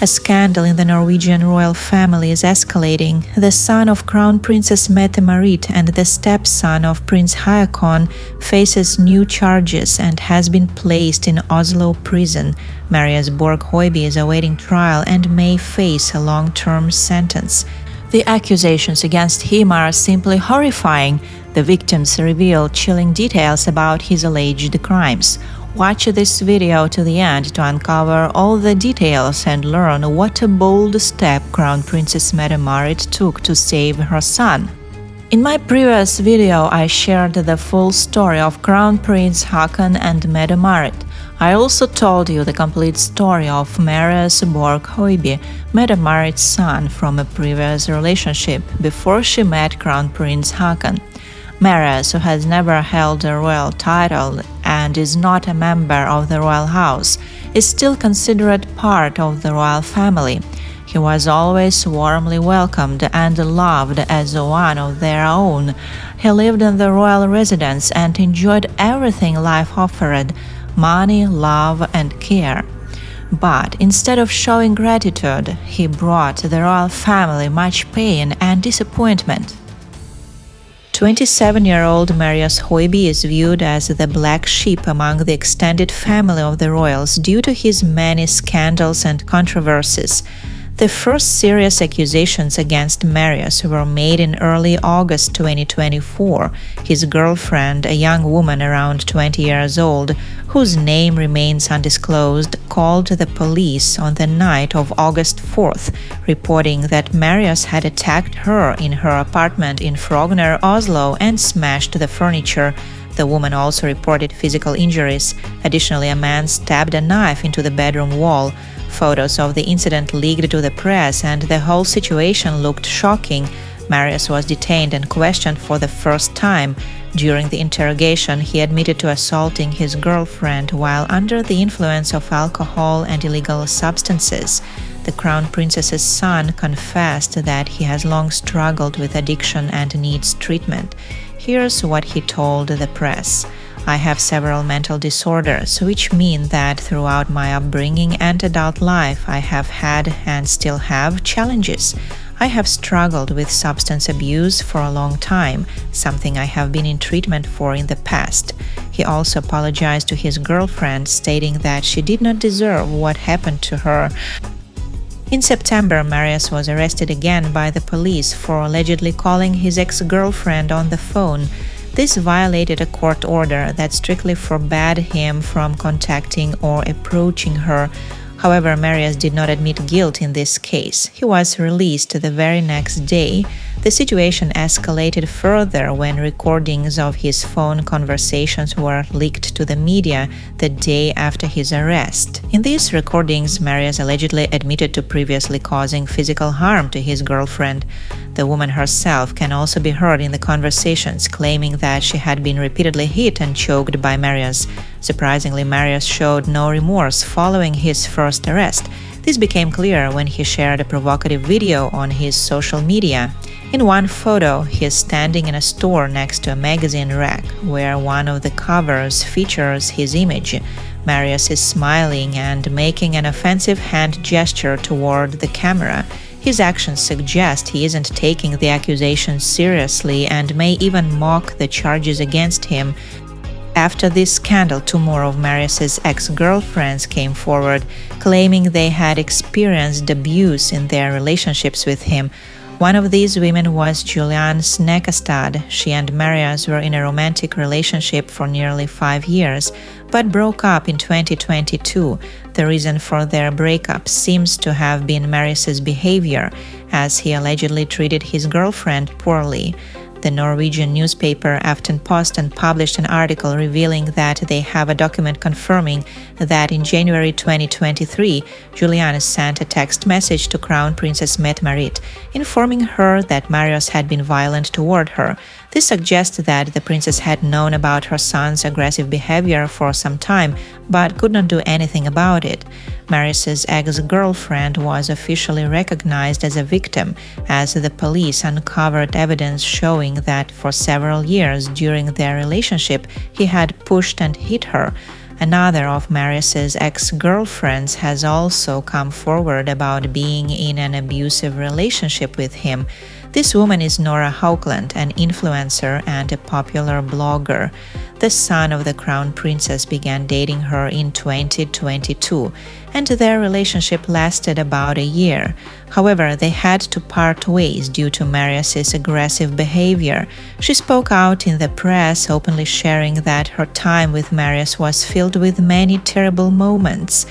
A scandal in the Norwegian royal family is escalating. The son of Crown Princess Mette-Marit and the stepson of Prince Haakon faces new charges and has been placed in Oslo prison. Marius Borg Høiby is awaiting trial and may face a long-term sentence. The accusations against him are simply horrifying. The victims reveal chilling details about his alleged crimes. Watch this video to the end to uncover all the details and learn what a bold step Crown Princess Mette-Marit took to save her son. In my previous video, I shared the full story of Crown Prince Haakon and Mette-Marit. I also told you the complete story of Marius Borg Høiby, Mette-Marit's son from a previous relationship, before she met Crown Prince Haakon. Marius, who has never held a royal title and is not a member of the royal house, is still considered part of the royal family. He was always warmly welcomed and loved as one of their own. He lived in the royal residence and enjoyed everything life offered: money, love, and care. But instead of showing gratitude, he brought the royal family much pain and disappointment. 27-year-old Marius Høiby is viewed as the black sheep among the extended family of the royals due to his many scandals and controversies. The first serious accusations against Marius were made in early August 2024. His girlfriend, a young woman around 20 years old, whose name remains undisclosed, called the police on the night of August 4th, reporting that Marius had attacked her in her apartment in Frogner, Oslo, and smashed the furniture. The woman also reported physical injuries. Additionally, a man stabbed a knife into the bedroom wall. Photos of the incident leaked to the press, and the whole situation looked shocking. Marius was detained and questioned for the first time. During the interrogation, he admitted to assaulting his girlfriend while under the influence of alcohol and illegal substances. The Crown Princess's son confessed that he has long struggled with addiction and needs treatment. Here's what he told the press. I have several mental disorders, which mean that throughout my upbringing and adult life I have had and still have challenges. I have struggled with substance abuse for a long time, something I have been in treatment for in the past. He also apologized to his girlfriend, stating that she did not deserve what happened to her. In September, Marius was arrested again by the police for allegedly calling his ex-girlfriend on the phone. This violated a court order that strictly forbade him from contacting or approaching her. However, Marius did not admit guilt in this case. He was released the very next day. The situation escalated further when recordings of his phone conversations were leaked to the media the day after his arrest. In these recordings, Marius allegedly admitted to previously causing physical harm to his girlfriend. The woman herself can also be heard in the conversations, claiming that she had been repeatedly hit and choked by Marius. Surprisingly, Marius showed no remorse following his first arrest. This became clear when he shared a provocative video on his social media. In one photo, he is standing in a store next to a magazine rack, where one of the covers features his image. Marius is smiling and making an offensive hand gesture toward the camera. His actions suggest he isn't taking the accusations seriously and may even mock the charges against him. After this scandal, two more of Marius's ex-girlfriends came forward, claiming they had experienced abuse in their relationships with him. One of these women was Julianne Snekastad. She and Marius were in a romantic relationship for nearly 5 years, but broke up in 2022. The reason for their breakup seems to have been Marius's behavior, as he allegedly treated his girlfriend poorly. The Norwegian newspaper Aftenposten published an article revealing that they have a document confirming that in January 2023, Julianne sent a text message to Crown Princess Mette-Marit, informing her that Marius had been violent toward her. This suggests that the princess had known about her son's aggressive behavior for some time, but could not do anything about it. Marius's ex-girlfriend was officially recognized as a victim, as the police uncovered evidence showing that for several years during their relationship he had pushed and hit her. Another of Marius's ex-girlfriends has also come forward about being in an abusive relationship with him. This woman is Nora Haukland, an influencer and a popular blogger. The son of the Crown Princess began dating her in 2022, and their relationship lasted about a year. However, they had to part ways due to Marius's aggressive behavior. She spoke out in the press, openly sharing that her time with Marius was filled with many terrible moments.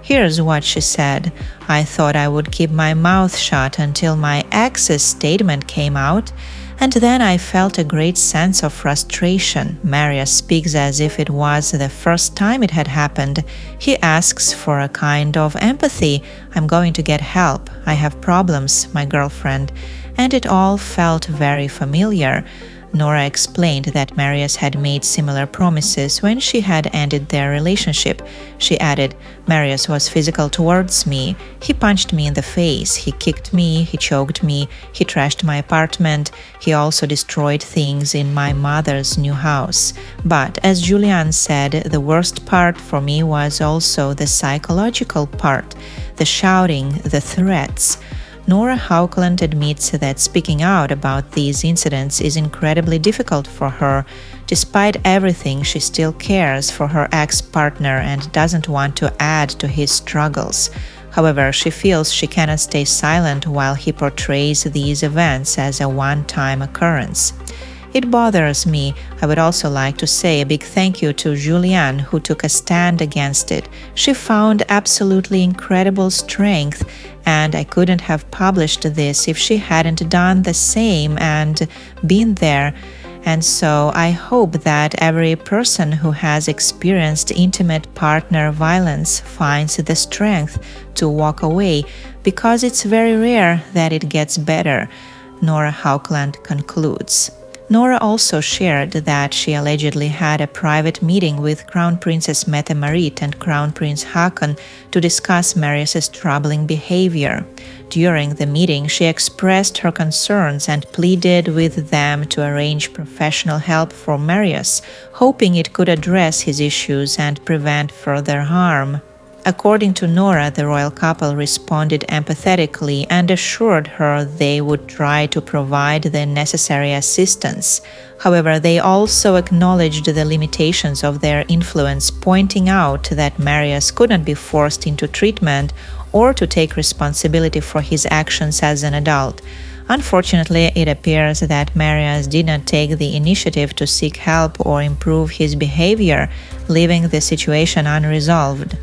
Here's what she said: "I thought I would keep my mouth shut until my ex's statement came out, and then I felt a great sense of frustration." Marius speaks as if it was the first time it had happened. He asks for a kind of empathy. "I'm going to get help. I have problems, my girlfriend." And it all felt very familiar. Nora explained that Marius had made similar promises when she had ended their relationship. She added, "Marius was physical towards me. He punched me in the face, he kicked me, he choked me, he trashed my apartment, he also destroyed things in my mother's new house. But, as Julian said, the worst part for me was also the psychological part, the shouting, the threats." Nora Haukland admits that speaking out about these incidents is incredibly difficult for her. Despite everything, she still cares for her ex-partner and doesn't want to add to his struggles. However, she feels she cannot stay silent while he portrays these events as a one-time occurrence. "It bothers me. I would also like to say a big thank you to Julianne, who took a stand against it. She found absolutely incredible strength, and I couldn't have published this if she hadn't done the same and been there. And so I hope that every person who has experienced intimate partner violence finds the strength to walk away, because it's very rare that it gets better," Nora Haukland concludes. Nora also shared that she allegedly had a private meeting with Crown Princess Mette-Marit and Crown Prince Haakon to discuss Marius's troubling behavior. During the meeting, she expressed her concerns and pleaded with them to arrange professional help for Marius, hoping it could address his issues and prevent further harm. According to Nora, the royal couple responded empathetically and assured her they would try to provide the necessary assistance. However, they also acknowledged the limitations of their influence, pointing out that Marius could not be forced into treatment or to take responsibility for his actions as an adult. Unfortunately, it appears that Marius did not take the initiative to seek help or improve his behavior, leaving the situation unresolved.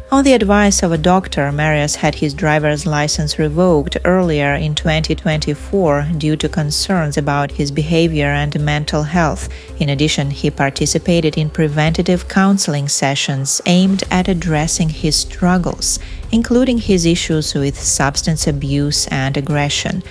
On the advice of a doctor, Marius had his driver's license revoked earlier in 2024 due to concerns about his behavior and mental health. In addition, he participated in preventative counseling sessions aimed at addressing his struggles, including his issues with substance abuse and aggression.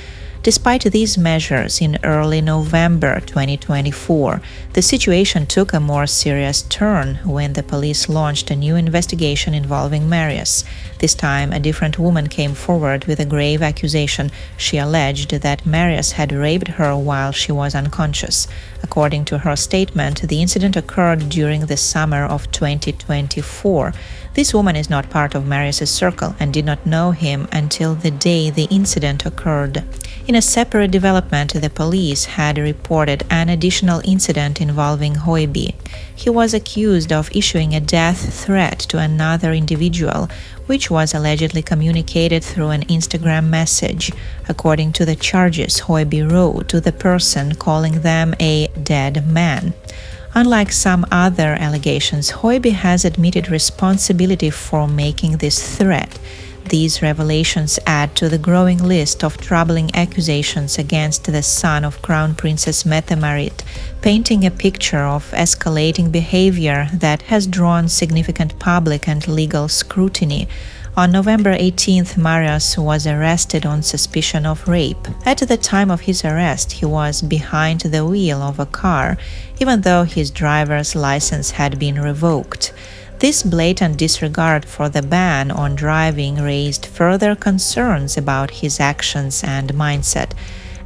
Despite these measures, in early November 2024, the situation took a more serious turn when the police launched a new investigation involving Marius. This time, a different woman came forward with a grave accusation. She alleged that Marius had raped her while she was unconscious. According to her statement, the incident occurred during the summer of 2024. This woman is not part of Marius's circle and did not know him until the day the incident occurred. In a separate development, the police had reported an additional incident involving Høiby. He was accused of issuing a death threat to another individual, which was allegedly communicated through an Instagram message. According to the charges, Høiby wrote to the person, calling them a dead man. Unlike some other allegations, Høiby has admitted responsibility for making this threat. These revelations add to the growing list of troubling accusations against the son of Crown Princess Mette-Marit, painting a picture of escalating behavior that has drawn significant public and legal scrutiny. On November 18th, Marius was arrested on suspicion of rape. At the time of his arrest, he was behind the wheel of a car, even though his driver's license had been revoked. This blatant disregard for the ban on driving raised further concerns about his actions and mindset.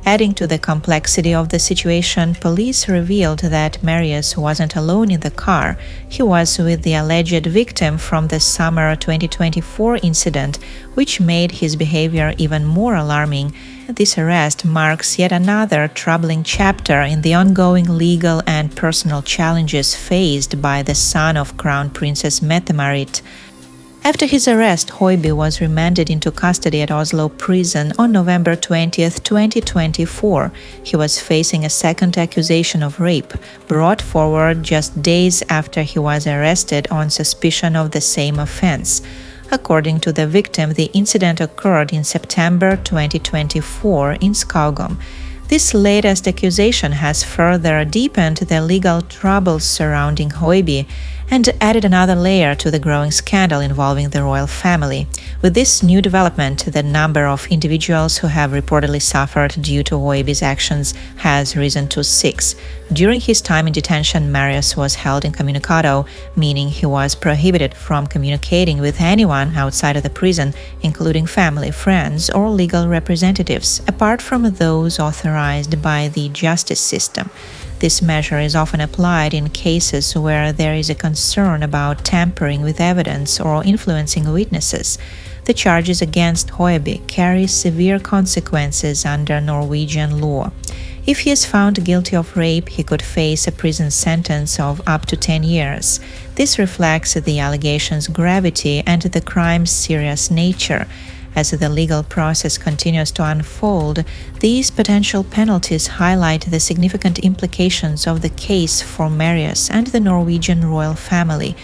Adding to the complexity of the situation, police revealed that Marius wasn't alone in the car. He was with the alleged victim from the summer 2024 incident, which made his behavior even more alarming. This arrest marks yet another troubling chapter in the ongoing legal and personal challenges faced by the son of Crown Princess Mette-Marit. After his arrest, Høiby was remanded into custody at Oslo prison on November 20, 2024. He was facing a second accusation of rape, brought forward just days after he was arrested on suspicion of the same offense. According to the victim, the incident occurred in September 2024 in Skaugum. This latest accusation has further deepened the legal troubles surrounding Høiby and added another layer to the growing scandal involving the royal family. With this new development, the number of individuals who have reportedly suffered due to Høiby's actions has risen to 6. During his time in detention, Marius was held incommunicado, meaning he was prohibited from communicating with anyone outside of the prison, including family, friends, or legal representatives, apart from those authorized by the justice system. This measure is often applied in cases where there is a concern about tampering with evidence or influencing witnesses. The charges against Høiby carry severe consequences under Norwegian law. If he is found guilty of rape, he could face a prison sentence of up to 10 years. This reflects the allegation's gravity and the crime's serious nature. As the legal process continues to unfold, these potential penalties highlight the significant implications of the case for Marius and the Norwegian royal family,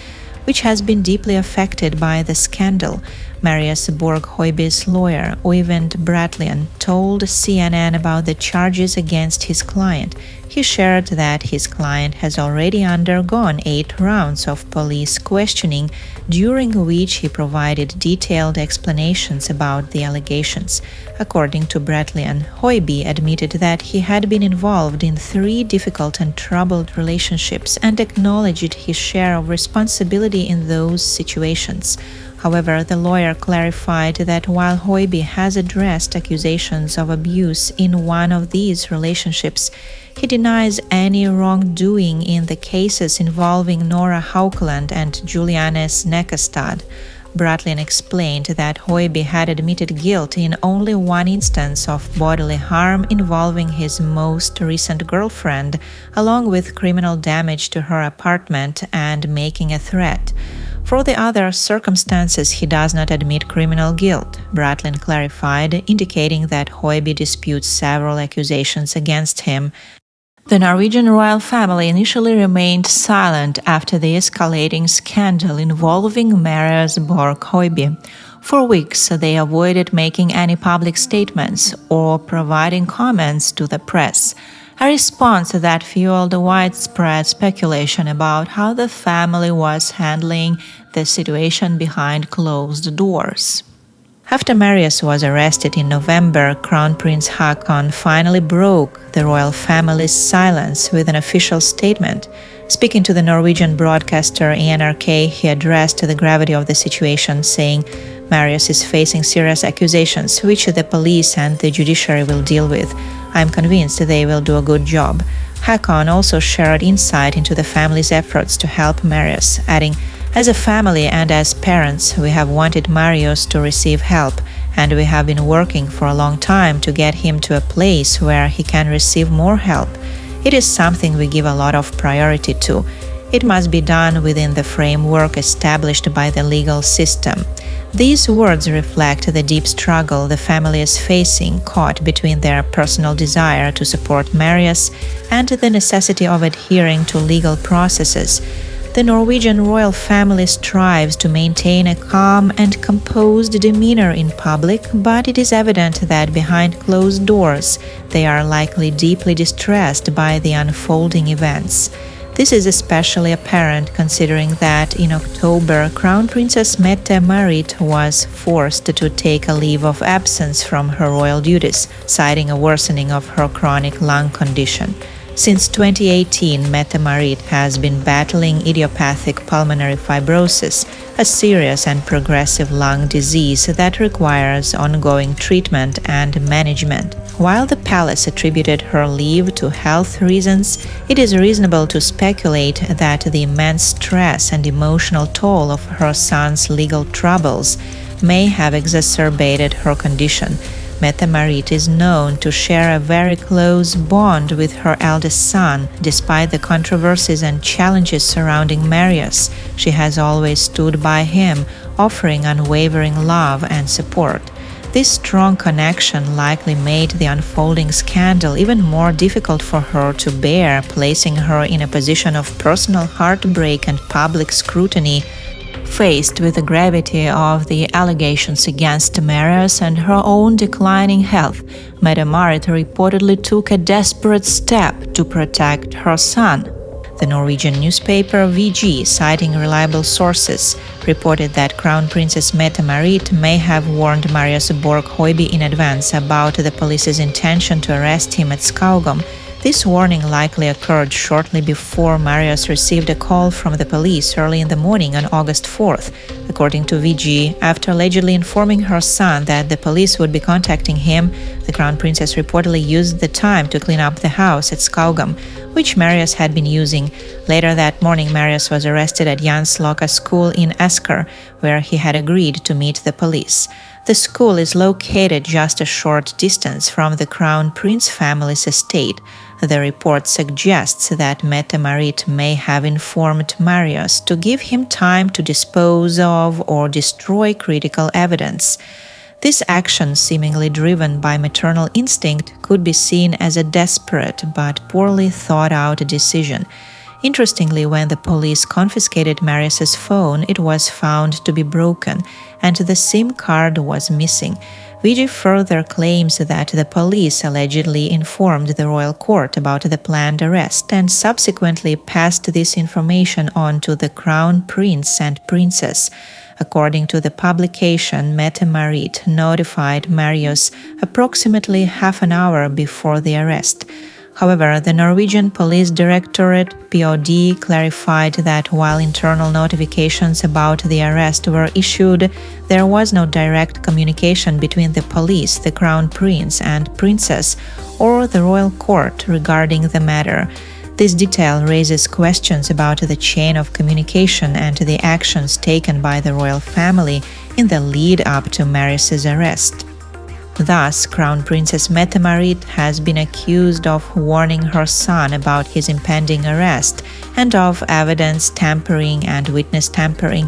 which has been deeply affected by the scandal. Marius Borg Høiby's lawyer, Øyvind Bratlian, told CNN about the charges against his client. He shared that his client has already undergone 8 rounds of police questioning, during which he provided detailed explanations about the allegations. According to Bratlian, Høiby admitted that he had been involved in 3 difficult and troubled relationships and acknowledged his share of responsibility in those situations. However, the lawyer clarified that while Høiby has addressed accusations of abuse in one of these relationships, he denies any wrongdoing in the cases involving Nora Haukeland and Julianes Nekastad. Bratlian explained that Høiby had admitted guilt in only one instance of bodily harm involving his most recent girlfriend, along with criminal damage to her apartment and making a threat. For the other circumstances, he does not admit criminal guilt, Bratlian clarified, indicating that Høiby disputes several accusations against him. The Norwegian royal family initially remained silent after the escalating scandal involving Marius Borg Høiby. For weeks, they avoided making any public statements or providing comments to the press, a response that fueled widespread speculation about how the family was handling the situation behind closed doors. After Marius was arrested in November, Crown Prince Haakon finally broke the royal family's silence with an official statement. Speaking to the Norwegian broadcaster NRK, he addressed the gravity of the situation, saying, "Marius is facing serious accusations, which the police and the judiciary will deal with. I'm convinced they will do a good job." Haakon also shared insight into the family's efforts to help Marius, adding, "As a family and as parents, we have wanted Marius to receive help, and we have been working for a long time to get him to a place where he can receive more help. It is something we give a lot of priority to. It must be done within the framework established by the legal system." These words reflect the deep struggle the family is facing, caught between their personal desire to support Marius and the necessity of adhering to legal processes. The Norwegian royal family strives to maintain a calm and composed demeanor in public, but it is evident that behind closed doors, they are likely deeply distressed by the unfolding events. This is especially apparent considering that in October, Crown Princess Mette-Marit was forced to take a leave of absence from her royal duties, citing a worsening of her chronic lung condition. Since 2018, Mette-Marit has been battling idiopathic pulmonary fibrosis, a serious and progressive lung disease that requires ongoing treatment and management. While the palace attributed her leave to health reasons, it is reasonable to speculate that the immense stress and emotional toll of her son's legal troubles may have exacerbated her condition. Mette-Marit is known to share a very close bond with her eldest son. Despite the controversies and challenges surrounding Marius, she has always stood by him, offering unwavering love and support. This strong connection likely made the unfolding scandal even more difficult for her to bear, placing her in a position of personal heartbreak and public scrutiny. Faced with the gravity of the allegations against Marius and her own declining health, Mette-Marit reportedly took a desperate step to protect her son. The Norwegian newspaper VG, citing reliable sources, reported that Crown Princess Mette-Marit may have warned Marius Borg Høiby in advance about the police's intention to arrest him at Skaugum. This warning likely occurred shortly before Marius received a call from the police early in the morning on August 4th. According to VG, after allegedly informing her son that the police would be contacting him, the Crown Princess reportedly used the time to clean up the house at Skaugum, which Marius had been using. Later that morning, Marius was arrested at Jans Loka School in Asker, where he had agreed to meet the police. The school is located just a short distance from the Crown Prince family's estate. The report suggests that Mette-Marit may have informed Marius to give him time to dispose of or destroy critical evidence. This action, seemingly driven by maternal instinct, could be seen as a desperate but poorly thought-out decision. Interestingly, when the police confiscated Marius's phone, it was found to be broken, and the SIM card was missing. VG further claims that the police allegedly informed the royal court about the planned arrest and subsequently passed this information on to the Crown Prince and Princess. According to the publication, Mette-Marit notified Marius approximately half an hour before the arrest. However, the Norwegian Police Directorate (POD) clarified that while internal notifications about the arrest were issued, there was no direct communication between the police, the Crown Prince and Princess, or the royal court regarding the matter. This detail raises questions about the chain of communication and the actions taken by the royal family in the lead-up to Marius's arrest. Thus, Crown Princess Mette-Marit has been accused of warning her son about his impending arrest and of evidence tampering and witness tampering,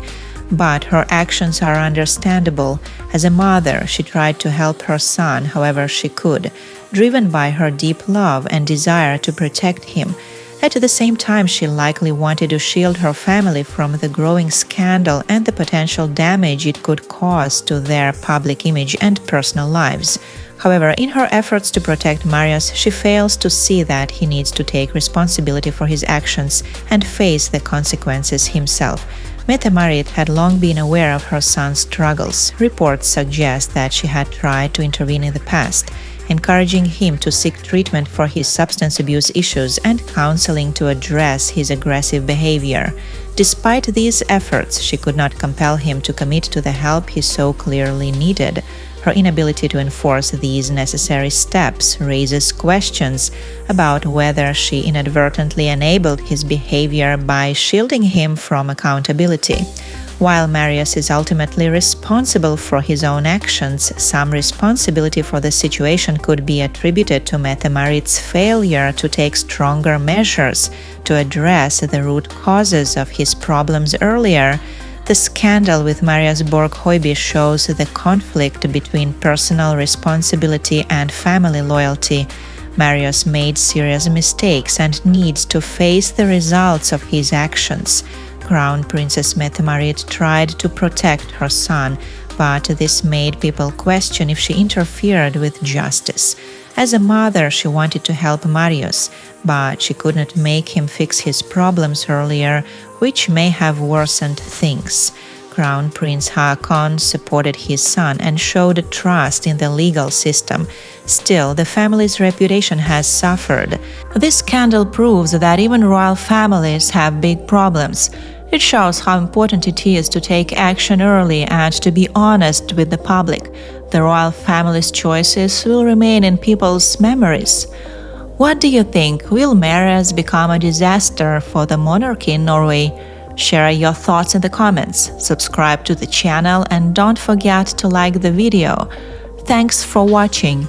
but her actions are understandable. As a mother, she tried to help her son however she could, driven by her deep love and desire to protect him. At the same time, she likely wanted to shield her family from the growing scandal and the potential damage it could cause to their public image and personal lives. However, in her efforts to protect Marius, she fails to see that he needs to take responsibility for his actions and face the consequences himself. Mette-Marit had long been aware of her son's struggles. Reports suggest that she had tried to intervene in the past, encouraging him to seek treatment for his substance abuse issues and counseling to address his aggressive behavior. Despite these efforts, she could not compel him to commit to the help he so clearly needed. Her inability to enforce these necessary steps raises questions about whether she inadvertently enabled his behavior by shielding him from accountability. While Marius is ultimately responsible for his own actions, some responsibility for the situation could be attributed to Mette-Marit's failure to take stronger measures to address the root causes of his problems earlier. The scandal with Marius Borg Høiby shows the conflict between personal responsibility and family loyalty. Marius made serious mistakes and needs to face the results of his actions. Crown Princess Mette-Marit tried to protect her son, but this made people question if she interfered with justice. As a mother, she wanted to help Marius, but she could not make him fix his problems earlier, which may have worsened things. Crown Prince Haakon supported his son and showed trust in the legal system. Still, the family's reputation has suffered. This scandal proves that even royal families have big problems. It shows how important it is to take action early and to be honest with the public. The royal family's choices will remain in people's memories. What do you think? Will Marius become a disaster for the monarchy in Norway? Share your thoughts in the comments, subscribe to the channel, and don't forget to like the video. Thanks for watching.